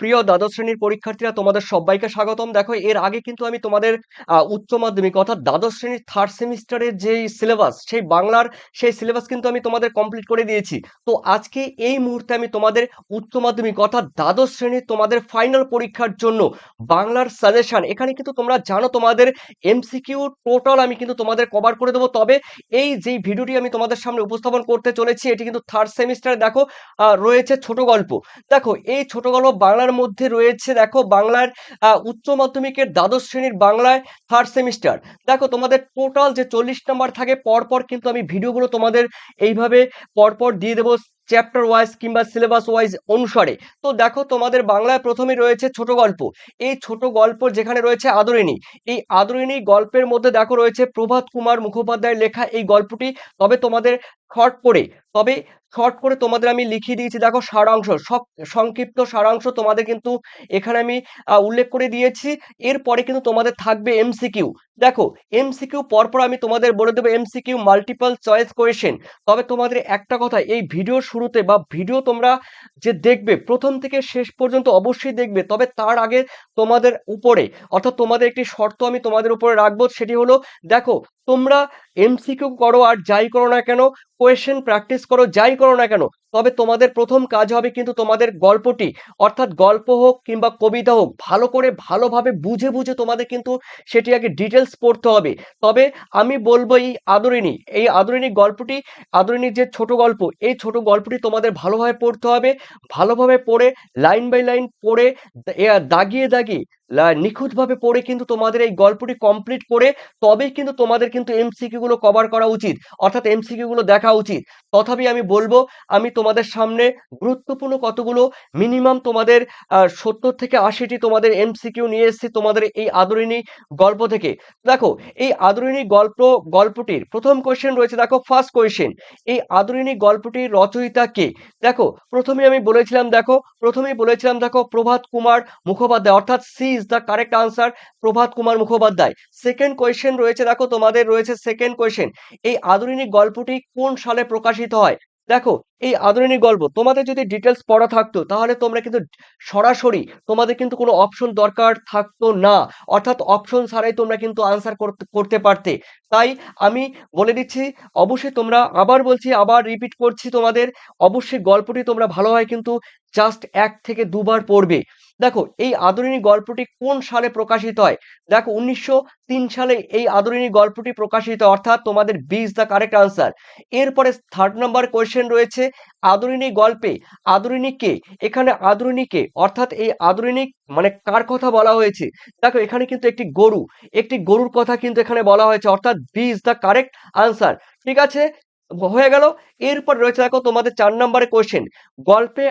প্রিয় দ্বাদশ শ্রেণীর পরীক্ষার্থীরা, তোমাদের সবাইকে স্বাগতম। দেখো, এর আগে কিন্তু আমি তোমাদের উচ্চ মাধ্যমিক অর্থাৎ দ্বাদশ শ্রেণীর থার্ড সেমিস্টারের যেই সিলেবাস, সেই বাংলার সেই সিলেবাস কিন্তু আমি তোমাদের কমপ্লিট করে দিয়েছি। তো আজকে এই মুহূর্তে আমি তোমাদের উচ্চ মাধ্যমিক অর্থাৎ দ্বাদশ শ্রেণীর তোমাদের ফাইনাল পরীক্ষার জন্য বাংলার সাজেশন, এখানে কিন্তু তোমরা জানো তোমাদের এমসিকিউ টোটাল আমি কিন্তু তোমাদের কভার করে দেবো। তবে এই যে ভিডিওটি আমি তোমাদের সামনে উপস্থাপন করতে চলেছি, এটি কিন্তু থার্ড সেমিস্টারে দেখো রয়েছে ছোট গল্প। দেখো, এই ছোট গল্প বাংলার মধ্যে রয়েছে। দেখো, বাংলার উচ্চ মাধ্যমিকের দ্বাদশ শ্রেণীর বাংলায় থার্ড সেমিস্টার। দেখো, তোমাদের টোটাল যে 40 নাম্বার থাকে, পরপর কিন্তু আমি ভিডিওগুলো তোমাদের এইভাবে পরপর দিয়ে দেবো, চ্যাপ্টার ওয়াইজ কিংবা সিলেবাস ওয়াইজ অনুসারে। তো দেখো, তোমাদের বাংলায় প্রথমে রয়েছে ছোট গল্প। এই ছোট গল্প যেখানে রয়েছে আদরিণী, এই আদরিণী গল্পের মধ্যে দেখো রয়েছে প্রভাত কুমার মুখোপাধ্যায়ের লেখা এই গল্পটি। তবে তোমাদের শর্ট করে তবে শর্ট করে তোমাদের আমি লিখিয়ে দিয়েছি। দেখো, সারাংশ, সংক্ষিপ্ত সারাংশ তোমাদের কিন্তু এখানে আমি উল্লেখ করে দিয়েছি। এরপরে কিন্তু তোমাদের থাকবে এমসিকিউ। দেখো, এমসিকিউ পরপর আমি তোমাদের বলে দেবো এমসিকিউ মাল্টিপল চয়েস কোয়েশ্চেন। তবে তোমাদের একটা কথা, এই ভিডিওর শুরুতে বা ভিডিও তোমরা যে দেখবে প্রথম থেকে শেষ পর্যন্ত অবশ্যই দেখবে। তবে তার আগে তোমাদের উপরে অর্থাৎ তোমাদের একটি শর্ত আমি তোমাদের উপরে রাখবো, সেটি হলো, দেখো, তোমরা এমসিকিউ করো আর যাই করো না কেন, কোয়েশ্চেন প্র্যাকটিস করো যাই করো না কেন, তবে তোমাদের প্রথম কাজ হবে কিন্তু তোমাদের গল্পটি অর্থাৎ গল্প হোক কিংবা কবিতা হোক, ভালো করে ভালোভাবে বুঝে বুঝে তোমাদের কিন্তু সেটি আগে ডিটেলস পড়তে হবে। তবে আমি বলবো এই আদরিণী গল্পটি, আদরিণীর যে ছোট গল্প, এই ছোট গল্পটি তোমাদের ভালোভাবে পড়তে হবে। ভালোভাবে পড়ে, লাইন বাই লাইন পড়ে, দাগিয়ে দাগিয়ে নিখুঁতভাবে পড়ে কিন্তু তোমাদের এই গল্পটি কমপ্লিট করে তবেই কিন্তু তোমাদের কিন্তু এমসিকিউ গুলো কভার করা উচিত, অর্থাৎ এমসিকিউ গুলো দেখা উচিত। তথাপি আমি বলবো, আমি তোমাদের সামনে গুরুত্বপূর্ণ কতগুলো, মিনিমাম তোমাদের 70 থেকে 80টি তোমাদের এমসিকিউ নিয়ে এসেছি তোমাদের এই আদরিণী গল্প থেকে। দেখো, এই আদরিণী গল্পটির প্রথম কোয়েশ্চেন রয়েছে। দেখো, ফার্স্ট কোয়েশ্চেন, এই আদরিণী গল্পটির রচয়িতা কে? দেখো, প্রথমেই বলেছিলাম, দেখো, প্রভাত কুমার মুখোপাধ্যায়, অর্থাৎ C is the correct answer, Prabhat Kumar Mukhopadhyay. Second question রয়েছে, দেখো তোমাদের রয়েছে সেকেন্ড কোয়েশ্চেন, এই আদরিণী গল্পটি কোন সালে প্রকাশিত হয়? দেখো, এই আদরিণী গল্প তোমাদের যদি ডিটেলস পড়া থাকতো, তাহলে তোমরা কিন্তু সরাসরি তোমাদের কিন্তু কোনো অপশন দরকার থাকতো না, অর্থাৎ অপশন ছাড়াই তোমরা কিন্তু আনসার করতে পারতে। তাই আমি বলে দিচ্ছি, অবশ্যই তোমরা, আবার বলছি, আবার রিপিট করছি তোমাদের, অবশ্যই গল্পটি তোমরা ভালোভাবে কিন্তু জাস্ট 1 থেকে 2 বার পড়বে। দেখো, এই আদরিণী গল্পটি কোন সালে প্রকাশিত হয়? দেখো, 1903 সালে এই আদরিণী গল্পটি প্রকাশিত, অর্থাৎ তোমাদের B is the correct answer. এরপরে থার্ড নাম্বার কোয়েশ্চেন রয়েছে, আদরিণী গল্পে আদরিণী কে? এখানে আদরিণী কে অর্থাৎ এই আদরিণী মানে কার কথা বলা হয়েছে? দেখো, এখানে কিন্তু একটি গরুর কথা কিন্তু এখানে বলা হয়েছে, অর্থাৎ B is the correct answer. ঠিক আছে, হয়ে গেল। এরপর রয়েছে, দেখো, তোমাদের 4 নম্বরে কোয়েশ্চেন, গল্পে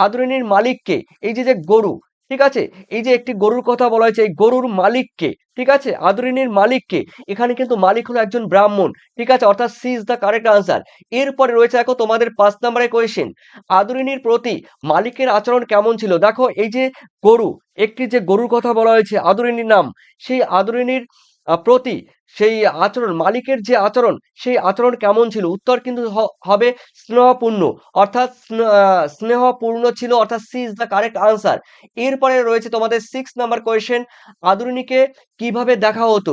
আদরিণীর মালিক কে? এই যে যে গরু, ঠিক আছে, এই যে একটি গরুর কথা বলা হয়েছে, এই গরুর মালিক কে? ঠিক আছে, আদরিণীর মালিক কে? এখানে কিন্তু মালিক হলো একজন ব্রাহ্মণ। ঠিক আছে, অর্থাৎ C is the correct answer. এরপরে রয়েছে, দেখো, তোমাদের 5 নম্বরে কোয়েশ্চেন, আদরিণীর প্রতি মালিকের আচরণ কেমন ছিল? দেখো, এই যে গরু, একটি যে গরুর কথা বলা হয়েছে আদরিণীর নাম, সেই আদরিণীর প্রতি সেই আচরণ, মালিকের যে আচরণ, সেই আচরণ কেমন ছিল? উত্তর কিন্তু হবে স্নেহপূর্ণ, অর্থাৎ স্নেহপূর্ণ ছিল, অর্থাৎ C is the correct answer. এরপরে রয়েছে তোমাদের 6 নাম্বার কোয়েশ্চেন, আদরিণীকে কিভাবে দেখা হতো?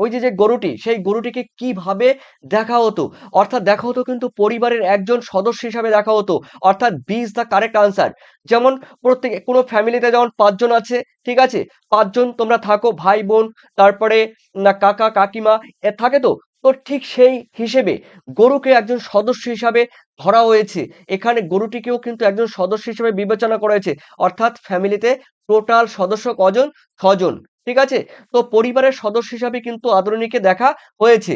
ওই যে যে গরুটি, সেই গরুটিকে কিভাবে দেখা হতো? অর্থাৎ দেখা হতো কিন্তু পরিবারের একজন সদস্য হিসাবে দেখা হতো, অর্থাৎ B is the correct answer. যেমন প্রত্যেকে কোনো ফ্যামিলিতে যেমন 5 জন আছে, ঠিক আছে, 5 জন তোমরা থাকো, ভাই বোন, তারপরে না কাকা কাকিমা থাকে তো। তো ঠিক সেই হিসেবে গরুকে একজন সদস্য হিসাবে ধরা হয়েছে। এখানে গরুটিকেও কিন্তু একজন সদস্য হিসেবে বিবেচনা করা হয়েছে, অর্থাৎ ফ্যামিলিতে টোটাল সদস্য কজন? 6 জন। ঠিক আছে, তো পরিবারের সদস্য হিসাবে কিন্তু আদরিণীকে দেখা হয়েছে।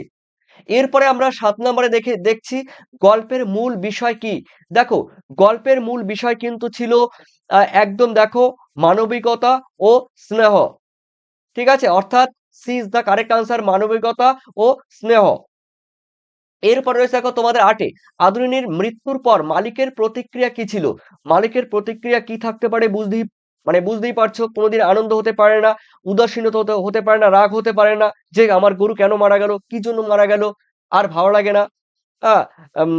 এরপরে আমরা 7 নম্বরে দেখছি, গল্পের মূল বিষয় কি? দেখো, গল্পের মূল বিষয় কিন্তু ছিল একদম, দেখো, মানবিকতা ও স্নেহ। ঠিক আছে, অর্থাৎ C is the correct answer, মানবিকতা ও স্নেহ। এরপর রয়েছে, দেখো, তোমাদের 8 আদরিণীর মৃত্যুর পর মালিকের প্রতিক্রিয়া কি ছিল? মালিকের প্রতিক্রিয়া কি থাকতে পারে? বুঝতেই পারছো, কোনোদিন আনন্দ হতে পারে না, উদাসীনতা হতে পারে না, রাগ হতে পারে না যে আমার গরু কেন মারা গেল, কি জন্য মারা গেল, আর ভালো লাগে না। আহ, উম,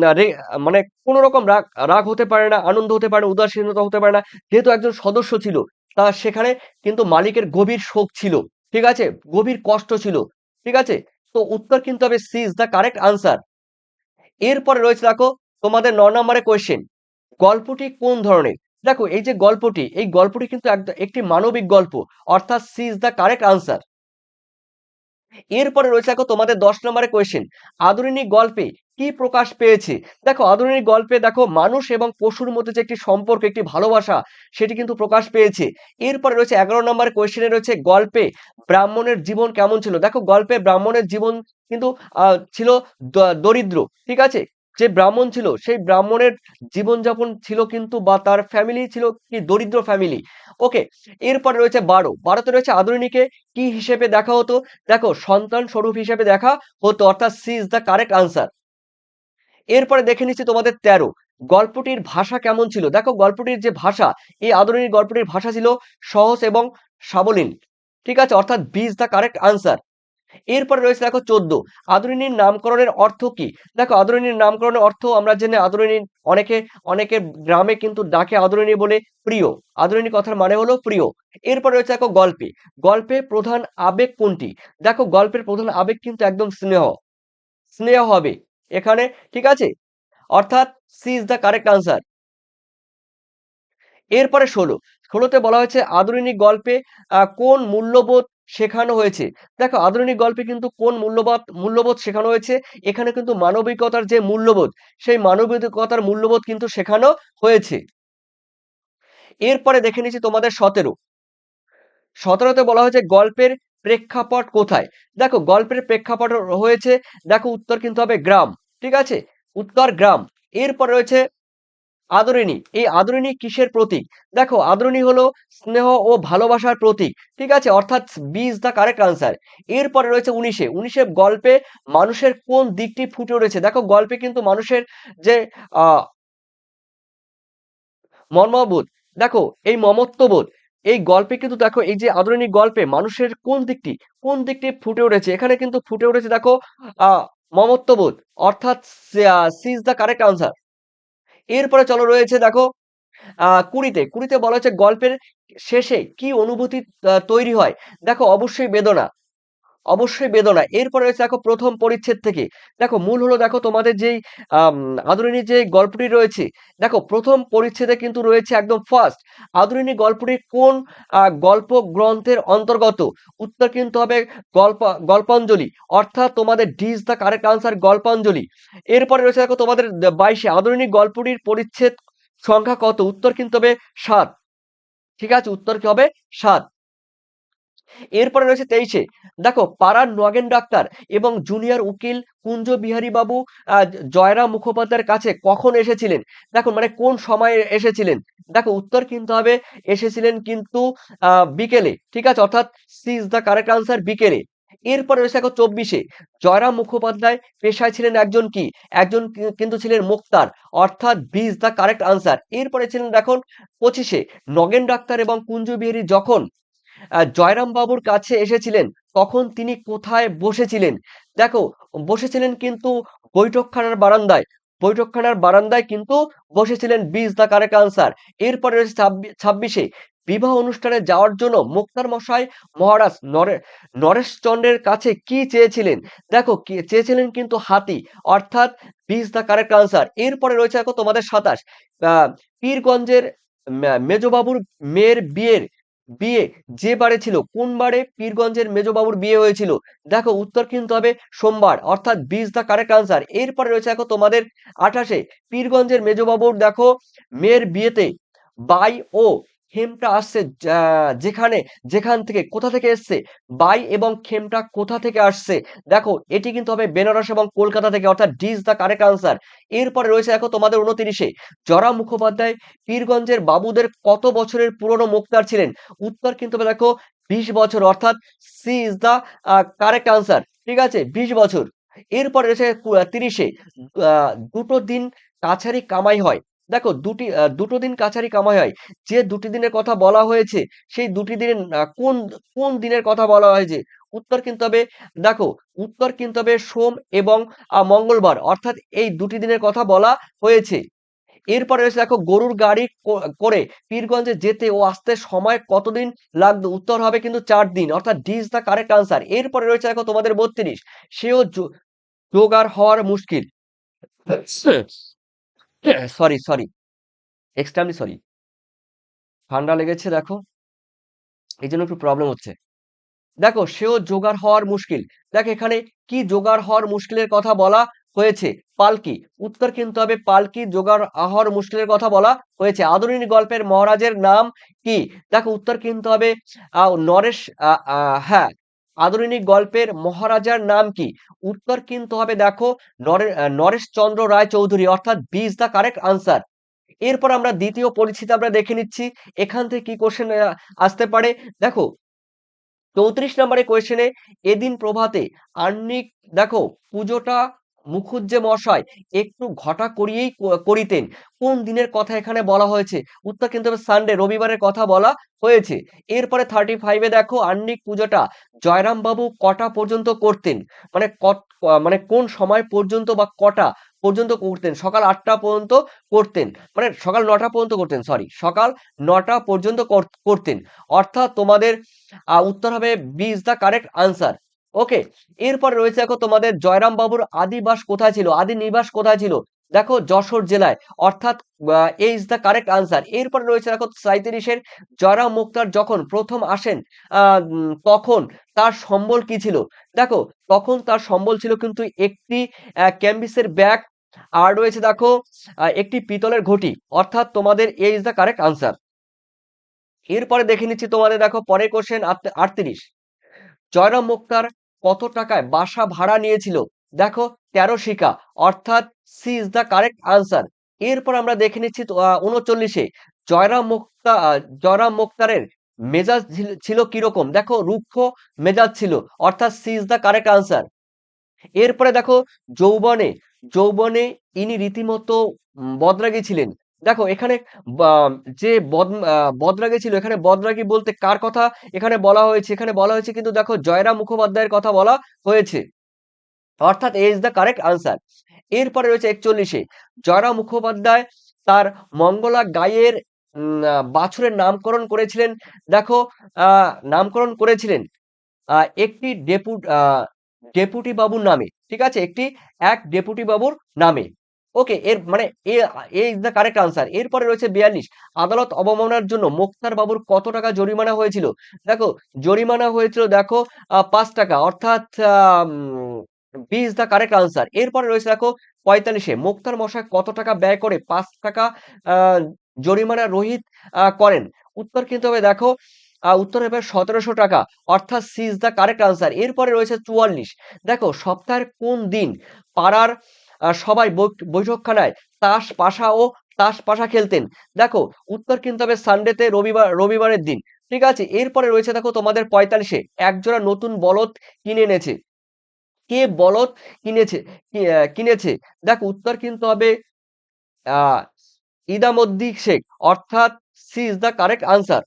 মানে কোন রকম রাগ রাগ হতে পারে না, আনন্দ হতে পারে না, উদাসীনতা হতে পারে না, যেহেতু একজন সদস্য ছিল। তা সেখানে কিন্তু মালিকের গভীর শোক ছিল, ঠিক আছে, গভীর কষ্ট ছিল, ঠিক আছে। তো উত্তর কিন্তু হবে C is the correct answer. এরপরে রয়েছে দেখো তোমাদের ৯ নম্বরে কোয়েশ্চেন, গল্পটি কোন ধরনের? দেখো এই যে গল্পটি, এই গল্পটি কিন্তু একটি মানবিক গল্প, অর্থাৎ C is the correct answer. এরপরে রয়েছে দেখো তোমাদের ১০ নম্বরে কোয়েশ্চেন, আধুনিক গল্পে কি প্রকাশ পেয়েছে? দেখো আধুনিক গল্পে দেখো মানুষ এবং পশুর মধ্যে যে একটি সম্পর্ক, একটি ভালোবাসা, সেটি কিন্তু প্রকাশ পেয়েছে। এরপরে রয়েছে ১১ নম্বর কোয়েশ্চেনে রয়েছে, গল্পে ব্রাহ্মণের জীবন কেমন ছিল? দেখো গল্পে ব্রাহ্মণের জীবন কিন্তু ছিল দরিদ্র, ঠিক আছে। যে ব্রাহ্মণ ছিল সেই ব্রাহ্মণের জীবনযাপন ছিল কিন্তু, বা তার ফ্যামিলি ছিল কি দরিদ্র ফ্যামিলি। ওকে। এরপরে রয়েছে ১২তে রয়েছে আধুনিকে কি হিসেবে দেখা হতো? দেখো সন্তান স্বরূপ হিসেবে দেখা হতো, অর্থাৎ C is the correct answer. এরপরে দেখে নিচ্ছি তোমাদের ১৩, গল্পটির ভাষা কেমন ছিল? দেখো গল্পটির যে ভাষা, এই আধুনিক গল্পটির ভাষা ছিল সহজ এবং সাবলীল, ঠিক আছে, অর্থাৎ B is the correct answer. এরপরে রয়েছে দেখো ১৪, আদরিণীর নামকরণের অর্থ কি? দেখো আদরিণীর নামকরণের অর্থ আমরা জেনে, আদরিণী অনেকে অনেকে গ্রামে কিন্তু ডাকে আদরিণী বলে প্রিয়। আদরিণী কথার মানে হলো প্রিয়। এরপর রয়েছে দেখো গল্পে, গল্পে প্রধান আবেগ কোনটি? দেখো গল্পের প্রধান আবেগ কিন্তু একদম স্নেহ, স্নেহ হবে এখানে, ঠিক আছে, অর্থাৎ C is the correct answer. এরপরে ১৬তে বলা হয়েছে আধুনিক গল্পে কোন মূল্যবোধ শেখানো হয়েছে? দেখো আধুনিক গল্পে কিন্তু কোন মূল্যবোধ শেখানো হয়েছে? এখানে কিন্তু মানবিকতার যে মূল্যবোধ, সেই মানবিকতার মূল্যবোধ কিন্তু শেখানো হয়েছে। এরপরে দেখে নিচ্ছি তোমাদের ১৭তে বলা হয়েছে গল্পের প্রেক্ষাপট কোথায়? দেখো গল্পের প্রেক্ষাপট হয়েছে, দেখো উত্তর কিন্তু হবে গ্রাম, ঠিক আছে, উত্তর গ্রাম। এরপরে রয়েছে আদরিণী, এই আদরিণী কিসের প্রতীক? দেখো আদরিণী হলো স্নেহ ও ভালোবাসার প্রতীক, ঠিক আছে, অর্থাৎ B is the correct answer. এরপরে রয়েছে ১৯ গল্পে মানুষের কোন দিকটি ফুটে উঠেছে? দেখো গল্পে কিন্তু মানুষের যে আহ মর্মবোধ, দেখো এই মমত্ববোধ, এই গল্পে কিন্তু দেখো এই যে আধুনিক গল্পে মানুষের কোন দিকটি ফুটে উঠেছে? এখানে কিন্তু ফুটে উঠেছে দেখো আহ মমত্ববোধ, অর্থাৎ C is the correct answer. এরপরে চলো রয়েছে দেখো ২০তে বলা হচ্ছে গল্পের শেষে কি অনুভূতি তৈরি হয়? দেখো অবশ্যই বেদনা। এরপরে রয়েছে দেখো ১ম পরিচ্ছেদ থেকে। দেখো মূল হলো দেখো তোমাদের যেই আম আদরিণী যে গল্পটি রয়েছে, দেখো ১ম পরিচ্ছেদে কিন্তু রয়েছে একদম ফার্স্ট, আদরিণী গল্পটি কোন গল্প গ্রন্থের অন্তর্গত? উত্তর কিন্তু হবে গল্প গল্পাঞ্জলি, অর্থাৎ তোমাদের D is the correct answer, গল্পাঞ্জলি। এরপরে রয়েছে দেখো তোমাদের ২২ আদরিণী গল্পটির পরিচ্ছেদ সংখ্যা কত? উত্তর কিন্তু হবে ৭, ঠিক আছে, উত্তর কি হবে ৭। এরপরে রয়েছে ২৩, দেখো পাড়ার নগেন ডাক্তার এবং জুনিয়র উকিল কুঞ্জ বিহারী বাবু জয়রাম মুখোপাধ্যায়ের কাছে কখন এসেছিলেন? দেখো মানে কোন সময়ে এসেছিলেন? দেখো উত্তর কিন্তু হবে এসেছিলেন কিন্তু বিকেলে, ঠিক আছে, অর্থাৎ C is the correct answer, বিকেলে। এরপরে রয়েছে দেখো ২৪, জয়রাম মুখোপাধ্যায় পেশায় ছিলেন একজন কি? একজন কিন্তু ছিলেন মুক্তার, অর্থাৎ B is the correct answer. এরপরে ছিলেন দেখুন ২৫, নগেন ডাক্তার এবং কুঞ্জ বিহারী যখন জয়রাম বাবুর কাছে এসেছিলেন, তখন তিনি কোথায় বসেছিলেন? দেখো বসেছিলেন কিন্তু বৈঠকখানার বারান্দায়, বৈঠকখানার বারান্দায় কিন্তু বসেছিলেন, B is the correct answer. এরপরে রয়েছে ২৬, বিবাহ অনুষ্ঠানে যাওয়ার জন্য মুক্তার মশাই মহারাজ নরেশচন্দ্রের কাছে কি চেয়েছিলেন? দেখো কি চেয়েছিলেন কিন্তু হাতি, অর্থাৎ B is the correct answer. এরপরে রয়েছে দেখো তোমাদের ২৭, পীরগঞ্জের মেজবাবুর মেয়ের বিয়ে যে বারে ছিল, কোন বারে পীরগঞ্জের মেজবাবুর বিয়ে হয়েছিল? দেখো উত্তর কিন্তু হবে সোমবার, অর্থাৎ B is the correct answer. এরপরে রয়েছে দেখো তোমাদের ২৮, পীরগঞ্জের মেজবাবুর দেখো মেয়ের বিয়েতে বাই ও খেমটা আসছে, যেখান থেকে, কোথা থেকে এসছে? বাই এবং খেমটা কোথা থেকে আসছে? দেখো এটি কিন্তু হবে বেনারস এবং কলকাতা থেকে, অর্থাৎ D is the correct answer. এরপরে রয়েছে দেখো তোমাদের ২৯, জরা মুখোপাধ্যায় পীরগঞ্জের বাবুদের কত বছরের পুরনো মুক্তার ছিলেন? উত্তর কিন্তু হবে দেখো ২০ বছর, অর্থাৎ C is the correct answer, ঠিক আছে, ২০ বছর। এরপরে রয়েছে ৩০, দুটো দিন কাছারি কামাই হয়। দেখো দুটো দিন কাছারি কামাই হয়, যে দুটি দিনের কথা বলা হয়েছে সেই দুটি দিনের কোন কোন দিনের কথা বলা হয়েছে? উত্তর কিন্তু হবে দেখো, উত্তর কিন্তু হবে সোম এবং মঙ্গলবার, অর্থাৎ এই দুটি দিনের কথা বলা হয়েছে। এরপরে রয়েছে দেখো, গরুর গাড়ি করে পীরগঞ্জে যেতে ও আসতে সময় কতদিন লাগতো? উত্তর হবে কিন্তু 4 দিন, অর্থাৎ D is the correct answer. এরপরে রয়েছে দেখো তোমাদের 32, সেও জোগাড় হওয়ার মুশকিল। সরি সরি, এক্সট্রিমলি সরি, ঠান্ডা লেগেছে দেখো, এই জন্য একটু প্রবলেম হচ্ছে। দেখো, সেও জোগাড় হওয়ার মুশকিল। দেখো এখানে কি জোগাড় হওয়ার মুশকিলের কথা বলা হয়েছে? পালকি। উত্তর কিন্তু হবে পালকি জোগাড় হওয়ার মুশকিলের কথা বলা হয়েছে। আধুনিক গল্পের মহারাজের নাম কি? দেখো উত্তর কিন্তু হবে নরেশ। হ্যাঁ, আধুনিক গল্পের মহারাজার নাম কি? উত্তর কিন্তু হবে দেখো নরেশচন্দ্র রায় চৌধুরী, অর্থাৎ B is the correct answer. এরপর আমরা দ্বিতীয় পরিচিতি আমরা দেখে নিচ্ছি, এখান থেকে কি কোশ্চেন আসতে পারে। দেখো 34 নম্বরের কোয়েশ্চেনে, এদিন প্রভাতে আহ্নিক দেখো পুজোটা মুখুজ্জে মশাই একটু ঘটা করিয়েই করিতেন, কোন দিনের কথা এখানে বলা হয়েছে? উত্তর কিন্তু সানডে, রবিবারের কথা বলা হয়েছে। এরপরে 35-এ দেখো, আহ্নিক পুজোটা জয়রাম বাবু কটা পর্যন্ত করতেন, মানে মানে কোন সময় পর্যন্ত বা কটা পর্যন্ত করতেন? সকাল 8টা পর্যন্ত করতেন, মানে সকাল 9টা পর্যন্ত করতেন, সরি সকাল 9টা পর্যন্ত করতেন, অর্থাৎ তোমাদের উত্তর হবে B is the correct answer. Okay, এরপর রয়েছে দেখো তোমাদের জয়রাম বাবুর আদি বাস কোথায় ছিল, আদি নিবাস কোথায় ছিল? দেখো যশোর জেলায়, অর্থাৎ এ ইজ দ্য কারেক্ট আনসার। এরপর রয়েছে দেখো 37-এর, জয়রাম মুক্তার যখন প্রথম আসেন তখন তার সম্বল কি ছিল? দেখো তখন তার সম্বল ছিল কিন্তু একটি ক্যাম্বিসের ব্যাগ, আর রয়েছে দেখো একটি পিতলের ঘটি, অর্থাৎ তোমাদের A is the correct answer. এরপরে দেখে নিচ্ছি তোমাদের, দেখো পরের কোশ্চেন 38, জয়রাম মুক্তার কত টাকায় বাসা ভাড়া নিয়েছিল? দেখো 13 শিকা, অর্থাৎ C is the correct answer. এরপর আমরা দেখে নিচ্ছি 39-এ, জয়রাম মুক্তারের মেজাজ ছিল কিরকম? দেখো রুক্ষ মেজাজ ছিল, অর্থাৎ C is the correct answer. এরপরে দেখো যৌবনে, যৌবনে ইনি রীতিমতো বদরাগী ছিলেন। দেখো এখানে যে বদরাগী ছিল, এখানে বদরাগী বলতে কার কথা এখানে বলা হয়েছে? এখানে বলা হয়েছে কিন্তু দেখো জয়রাম মুখোপাধ্যায়ের কথা বলা হয়েছে, অর্থাৎ এ ইজ দ্য কারেক্ট আনসার। এরপরে রয়েছে 41-এ, জয়রাম মুখোপাধ্যায় তার মঙ্গলা গাইয়ের বাছুরের নামকরণ করেছিলেন। দেখো নামকরণ করেছিলেন একটি ডেপুটি বাবুর নামে, ঠিক আছে, এক ডেপুটি বাবুর নামে। ওকে, এর মানে এ ইজ দ্য কারেক্ট আনসার। এরপরে রয়েছে 42, আদালত অবমাননার জন্য মুক্তার বাবুর কত টাকা জরিমানা হয়েছিল? দেখো জরিমানা হয়েছিল দেখো 5 টাকা, অর্থাৎ B is the correct answer. এরপরে রয়েছে দেখো 45-এ, মুক্তার মশাই কত টাকা ব্যয় করে 5 টাকা আহ, জরিমানা রহিত করেন? উত্তর কিন্তু হবে দেখো উত্তর হবে 1700 টাকা, অর্থাৎ C is the correct answer. এরপরে রয়েছে 44, দেখো সপ্তাহের কোন দিন পাড়ার সবাই বৈঠকখানায় তাস পাশা খেলতেন? দেখো উত্তর কিন্তু হবে সানডেতে, রবিবারের দিন, ঠিক আছে। এরপরে রয়েছে দেখো তোমাদের 45-এ, একজোড়া নতুন বলদ কিনে এনেছে, কে বলদ কিনেছে? কিনেছে? দেখো উত্তর কিন্তু হবে আহ ইদামদ্দি শেখ, অর্থাৎ C is the correct answer.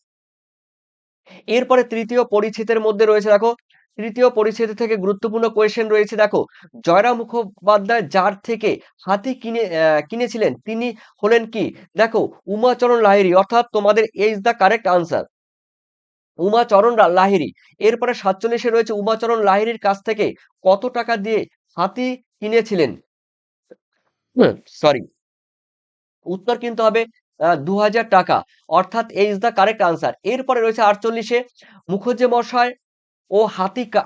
এরপরে তৃতীয় পরিচ্ছেদের মধ্যে রয়েছে দেখো, তৃতীয় পরিচ্ছেদ থেকে গুরুত্বপূর্ণ কোয়েশ্চেন রয়েছে। দেখো জয়রাম মুখোপাধ্যায় যার থেকে হাতি কিনেছিলেন তিনি হলেন কি? দেখো উমাচরণ লাহিড়ী, অর্থাৎ তোমাদের A is the correct answer, Umacharan Lahiri. এরপরে 47-এ রয়েছে, উমাচরণ লাহিড়ীর কাছ থেকে কত টাকা দিয়ে হাতি কিনেছিলেন? সরি, উত্তর কিন্তু হবে 2000 টাকা, অর্থাৎ এ ইজ দ্য কারেক্ট আনসার। এরপরে রয়েছে 48-এ, মুখুজ্জে মশাই ও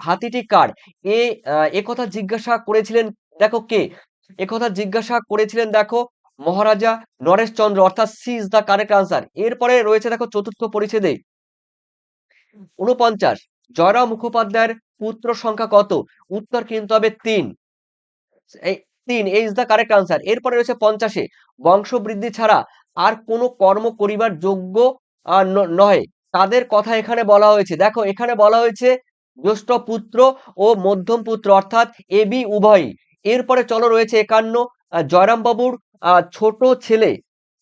হাতিটি কার? একথা জিজ্ঞাসা করেছিলেন দেখো কে? একথা জিজ্ঞাসা করেছিলেন দেখো মহারাজা নরেশচন্দ্র, অর্থাৎ C is the correct answer. এরপরে রয়েছে দেখো চতুর্থ পরিচ্ছেদে 49, জয়রাম মুখোপাধ্যায়ের পুত্র সংখ্যা কত? উত্তর কিন্তু হবে 3, এই 3 ইজ দ্য কারেক্ট আনসার। এরপরে রয়েছে 50-এ, বংশবৃদ্ধি ছাড়া আর কোনো কর্ম করিবার যোগ্য নহে, তাদের কথা এখানে বলা হয়েছে। দেখো এখানে বলা হয়েছে জ্যেষ্ঠ পুত্র ও মধ্যম পুত্র, অর্থাৎ এ বি উভয়ই। এরপরে চলো রয়েছে 51, জয়রাম বাবুর ছোট ছেলে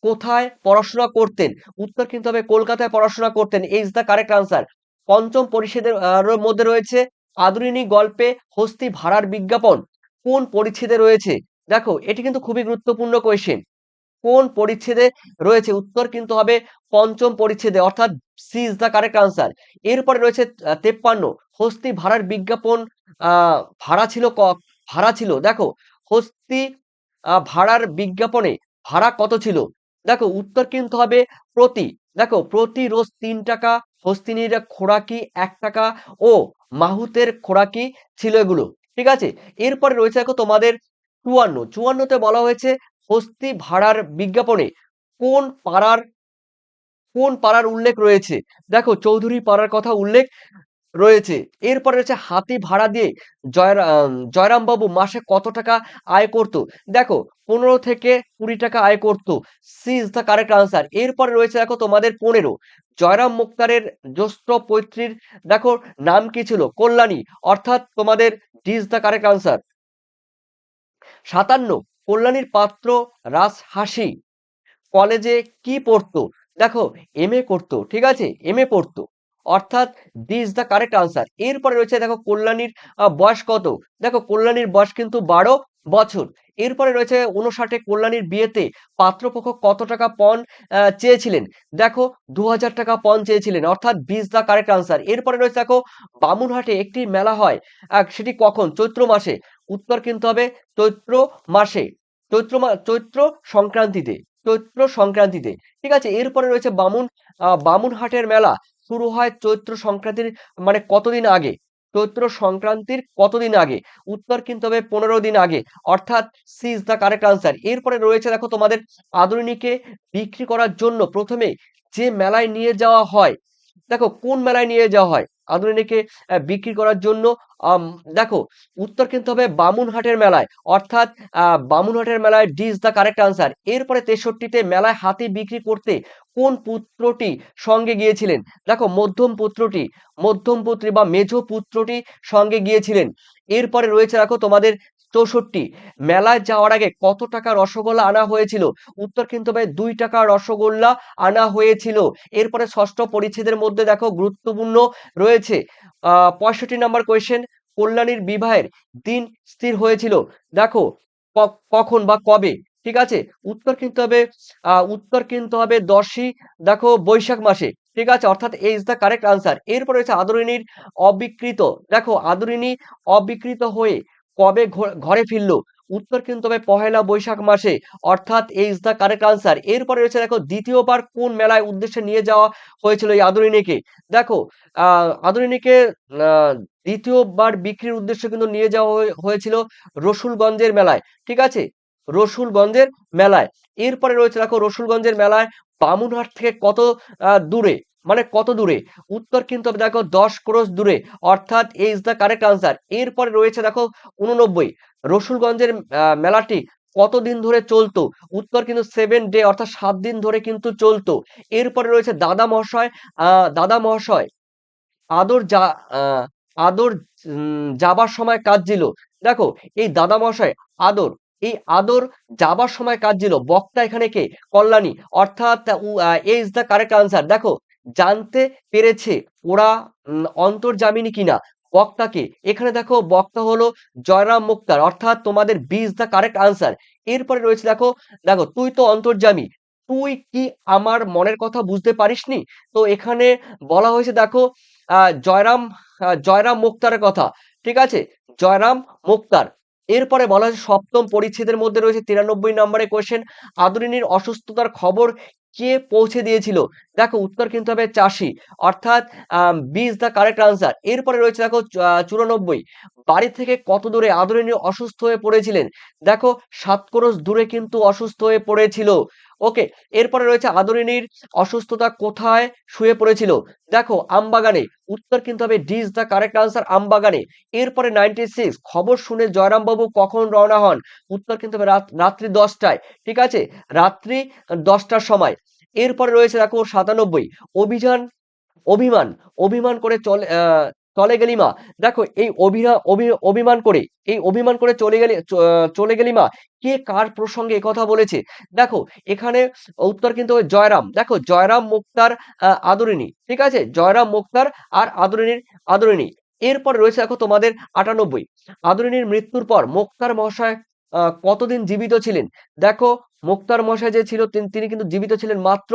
কোথায় পড়াশোনা করতেন? উত্তর কিন্তু হবে কলকাতায় পড়াশোনা করতেন, ইজ দ্য কারেক্ট আনসার। পঞ্চম পরিচ্ছেদের মধ্যে রয়েছে আদরিনী গল্পে হস্তি ভাড়ার বিজ্ঞাপন কোন পরিচ্ছেদে রয়েছে? দেখো এটি কিন্তু খুবই গুরুত্বপূর্ণ কোয়েশ্চেন। কোন পরিচ্ছেদে রয়েছে? উত্তর কিন্তু হবে পঞ্চম পরিচ্ছেদে, অর্থাৎ C is the correct answer. এরপরে রয়েছে 53, হস্তি ভাড়ার বিজ্ঞাপন ভাড়া ছিল ভাড়া ছিল, দেখো হস্তি ভাড়ার বিজ্ঞাপনে ভাড়া কত ছিল? দেখো উত্তর কিন্তু হবে প্রতি, দেখো প্রতি রোজ 3 টাকা, হস্তিনীর খোরাকি 1 টাকা ও মাহুতের খোরাকি ছিল এগুলো। ঠিক আছে, এরপরে রয়েছে দেখো তোমাদের 54তে বলা হয়েছে হস্তি ভাড়ার বিজ্ঞাপনে কোন পাড়ার কোন পাড়ার উল্লেখ রয়েছে? দেখো চৌধুরী পাড়ার কথা উল্লেখ রয়েছে। এরপরে রয়েছে হাতি ভাড়া দিয়ে জয়রাম বাবু মাসে কত টাকা আয় করতো? দেখো 15 থেকে 20 টাকা আয় করতো। C is the correct answer. এরপরে রয়েছে দেখো তোমাদের 15, জয়রাম মুক্তারের জ্যেষ্ঠ পৈত্রীর দেখো নাম কি ছিল? কল্যাণী, অর্থাৎ তোমাদের D is the correct answer. 57, কল্যাণীর পাত্র রাজহাসী কলেজে কি পড়তো? দেখো এমএ করতো, ঠিক আছে, এমএ পড়তো, অর্থাৎ D is the correct answer. এরপরে রয়েছে দেখো কল্যাণীর বয়স কত? দেখো কল্যাণীর বয়স কিন্তু 12 বছর। এরপরে রয়েছে 59, কল্যাণীর বিয়েতে পাত্রপক্ষ কত টাকা পণ চেয়েছিলেন? দেখো 2000 টাকা পণ চেয়েছিলেন, অর্থাৎ B is the correct answer. এরপরে রয়েছে দেখো বামুনহাটে একটি মেলা হয়, সেটি কখন? চৈত্র মাসে। উত্তর কিন্তু হবে চৈত্র মাসে, চৈত্র সংক্রান্তিতে, চৈত্র সংক্রান্তিতে। ঠিক আছে, এরপরে রয়েছে বামুনহাটের মেলা শুরু হয় চৈত্র সংক্রান্তির মানে কতদিন আগে? চৈত্র সংক্রান্তির কতদিন আগে? উত্তর কিন্তু হবে 15 দিন আগে, অর্থাৎ C is the correct answer. এরপরে রয়েছে দেখো তোমাদের আদরিনীকে বিক্রি করার জন্য প্রথমে যে মেলায় নিয়ে যাওয়া হয়, দেখো কোন মেলায় নিয়ে যাওয়া হয় আদরিনীকে বিক্রি করার জন্য? আম, দেখো উত্তর কিন্তু হবে বামুনহাটের মেলায়, অর্থাৎ বামুনহাটের মেলায় D is the correct answer. এরপরে 63তে মেলায় হাতি বিক্রি করতে কোন পুত্রটি সঙ্গে গিয়েছিলেন? দেখো মধ্যম পুত্রী বা মেঝ পুত্রটি সঙ্গে গিয়েছিলেন। এরপরে রয়েছে দেখো তোমাদের 64, মেলায় যাওয়ার আগে কত টাকা রসগোল্লা আনা হয়েছিল? উত্তর কিন্তু হবে 2 টাকা রসগোল্লা আনা হয়েছিল। এরপরে ষষ্ঠ পরিচ্ছেদের মধ্যে দেখো গুরুত্বপূর্ণ রয়েছে 65 নম্বর কোয়েশ্চেন, কল্যাণীর বিবাহের দিন স্থির হয়েছিল, দেখো কখন বা কবে? ঠিক আছে, উত্তর কিন্তু হবে 10ই দেখো বৈশাখ মাসে। ঠিক আছে, অর্থাৎ এ ইজ দ্য কারেক্ট আনসার। এরপর রয়েছে আদরিনীর অবিকৃত, দেখো আদরিনী অবিকৃত হয়ে কবে ঘরে ফিরলো? উত্তর কিন্তু হবে 1লা বৈশাখ মাসে, অর্থাৎ এ ইজ দ্য কারেক্ট আনসার। এরপরে রয়েছে দেখো দ্বিতীয়বার কোন মেলায় উদ্দেশ্যে নিয়ে যাওয়া হয়েছিল এই আদরিনীকে? দেখো আদরিনীকে আহ দ্বিতীয়বার বিক্রির উদ্দেশ্যে কিন্তু নিয়ে যাওয়া হয়েছিল রসুলগঞ্জের মেলায়। ঠিক আছে, রসুলগঞ্জের মেলায়। এরপরে রয়েছে দেখো রসুলগঞ্জের মেলায় বামুনহাট থেকে কত দূরে, মানে কত দূরে? উত্তর কিন্তু হবে দেখো 10 ক্রোশ দূরে, অর্থাৎ এ ইজ দ্য কারেক্ট আনসার। এরপরে রয়েছে দেখো 89, রসুলগঞ্জের মেলাটি কতদিন ধরে চলতো? উত্তর কিন্তু 7 ডে, অর্থাৎ 7 দিন ধরে কিন্তু চলতো। এরপরে রয়েছে দাদা মহাশয় আদর যা আহ, আদর যাবার সময় কাঁদছিল, দেখো এই দাদা মশাই আদর, এই আদর যাবার সময় কাঁদছিল, বক্তা এখানে কে? কল্যাণী, অর্থাৎ এ ইজ দ্য কারেক্ট আনসার। দেখো জানতে পেরেছে ওরা অন্তর্জামিনী কিনা, বক্তাকে, এখানে দেখো বক্তা হলো জয়রাম মুক্তার, অর্থাৎ তোমাদের B is the correct answer. এরপরে রয়েছে দেখো, তুই তো অন্তর্জামী, তুই কি আমার মনের কথা বুঝতে পারিসনি? তো এখানে বলা হয়েছে দেখো জয়রাম মুক্তারের কথা। ঠিক আছে, জয়রাম মুক্তার। এরপরে বলা হয়েছে সপ্তম পরিচ্ছেদের মধ্যে রয়েছে 93 নম্বরের কোয়েশ্চেন, আদরিনীর অসুস্থতার খবর কে পৌঁছে দিয়েছিল? দেখো উত্তর কিন্তু হবে চাষি, অর্থাৎ B is the correct answer. এরপরে রয়েছে দেখো 94, বাড়ি থেকে কত দূরে আদরিনী অসুস্থ হয়ে পড়েছিলেন? দেখো 7 ক্রোশ দূরে কিন্তু অসুস্থ হয়ে পড়েছিল। ওকে, এরপরে রয়েছে আদরিনীর অসুস্থতা কোথায় শুয়ে পড়েছিল? দেখো আমবাগানে, উত্তর কিন্তু হবে D is the correct answer, আমবাগানে। এরপরে 96, খবর শুনে জয়রাম বাবু কখন রওনা হন? উত্তর কিন্তু হবে রাত্রি 10টায়। ঠিক আছে, রাত্রি 10টার সময়। এরপরে রয়েছে দেখো 97, অভিযান অভিমান অভিমান করে চলে গেলি মা, দেখো এই অভিমান করে চলে গেলি মা, কে কার প্রসঙ্গে কথা বলেছে? দেখো এখানে উত্তর কিন্তু হবে জয়রাম, দেখো জয়রাম মুক্তার আদরিনী। ঠিক আছে, জয়রাম মুক্তার আর আদরিনী। এরপরে রয়েছে দেখো তোমাদের 98, আদরিনীর মৃত্যুর পর মোক্তার মহাশয় কতদিন জীবিত ছিলেন? দেখো মোক্তার মশাই যে ছিল তিনি কিন্তু জীবিত ছিলেন মাত্র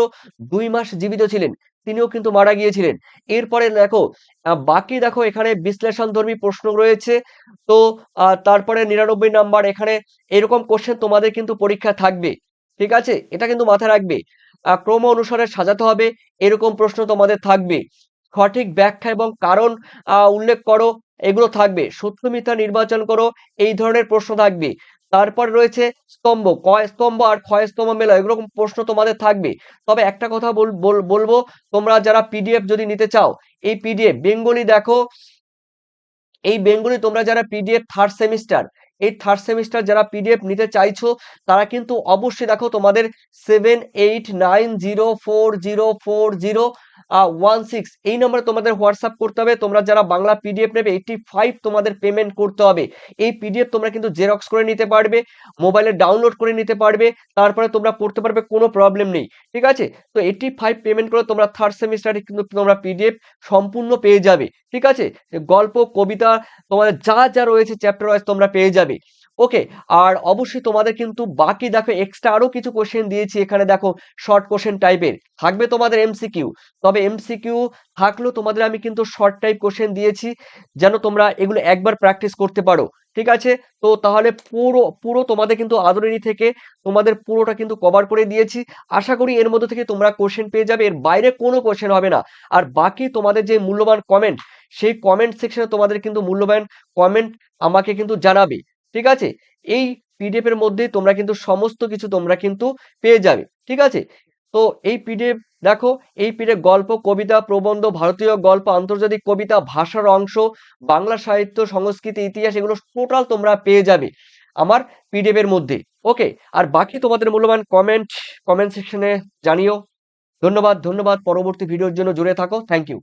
2 মাস জীবিত ছিলেন, তিনিও কিন্তু মারা গিয়েছিলেন। এরপরে দেখো বাকি দেখো এখানে বিশ্লেষণধর্মী প্রশ্ন রয়েছে। তো তারপরে 99 নাম্বার, এখানে এরকম কোশ্চেন তোমাদের কিন্তু পরীক্ষা থাকবে, ঠিক আছে, এটা কিন্তু মাথায় রাখবে। ক্রম অনুসারে সাজাতে হবে, এরকম প্রশ্ন তোমাদের থাকবে। সঠিক ব্যাখ্যা এবং কারণ উল্লেখ করো, এগুলো থাকবে। সত্য মিথ্যা নির্বাচন করো, এই ধরনের প্রশ্ন থাকবে। তারপর রয়েছে স্তম্ভ, কয় স্তম্ভ আর ক্ষয় স্তম্ভ মেলাও, এগুলো প্রশ্ন তোমাদের থাকবে। তবে একটা কথা বলবো, তোমরা যারা পিডিএফ যদি নিতে চাও, এই পিডিএফ বেঙ্গলি দেখো, এই বেঙ্গলি তোমরা যারা পিডিএফ থার্ড সেমিস্টার, এই থার্ড সেমিস্টার যারা পিডিএফ নিতে চাইছো, তারা কিন্তু অবশ্যই দেখো তোমাদের 7890404016 এই নম্বরে তোমাদের হোয়াটসঅ্যাপ করতে হবে। তোমরা যারা বাংলা পিডিএফ নেবে 85 তোমাদের পেমেন্ট করতে হবে। এই পিডিএফ তোমরা কিন্তু জেরক্স করে নিতে পারবে, মোবাইলে ডাউনলোড করে নিতে পারবে, তারপরে তোমরা পড়তে পারবে, কোনো প্রবলেম নেই, ঠিক আছে। তো 85 পেমেন্ট করে তোমরা থার্ড সেমিস্টারে কিন্তু তোমরা পিডিএফ সম্পূর্ণ পেয়ে যাবে, ঠিক আছে। গল্প, কবিতা, তোমাদের যা যা রয়েছে চ্যাপ্টার ওয়াইজ তোমরা পেয়ে যাবে। ওকে, আর অবশ্যই তোমাদের কিন্তু বাকি দেখো এক্সট্রা আরো কিছু কোশ্চেন দিয়েছি এখানে, দেখো শর্ট কোশ্চেন টাইপের থাকবে তোমাদের এমসিকিউ। তবে এমসিকিউ থাকলেও তোমাদের আমি কিন্তু শর্ট টাইপ কোশ্চেন দিয়েছি, যেন তোমরা এগুলো একবার প্র্যাকটিস করতে পারো, ঠিক আছে। তো তাহলে পুরো পুরো তোমাদের কিন্তু আদরিনী থেকে তোমাদের পুরোটা কিন্তু কভার করে দিয়েছি। আশা করি এর মধ্যে থেকে তোমরা কোশ্চেন পেয়ে যাবে, এর বাইরে কোনো কোশ্চেন হবে না। আর বাকি তোমাদের যে মূল্যবান কমেন্ট, সেই কমেন্ট সেকশনে তোমাদের কিন্তু মূল্যবান কমেন্ট আমাকে কিন্তু জানাবে, ঠিক আছে। এই পিডিএফ এর মধ্যেই তোমরা কিন্তু সমস্ত কিছু তোমরা কিন্তু পেয়ে যাবে, ঠিক আছে। তো এই পিডিএফ দেখো, এই পিডিএফ গল্প, কবিতা, প্রবন্ধ, ভারতীয় গল্প, আন্তর্জাতিক কবিতা, ভাষার অংশ, বাংলা সাহিত্য, সংস্কৃতি, ইতিহাস, এগুলো টোটাল তোমরা পেয়ে যাবে আমার পিডিএফ এর মধ্যে। ওকে, আর বাকি তোমাদের মূল্যবান কমেন্ট সেকশনে জানিও। ধন্যবাদ, ধন্যবাদ। পরবর্তী ভিডিওর জন্য জুড়ে থাকো। Thank you.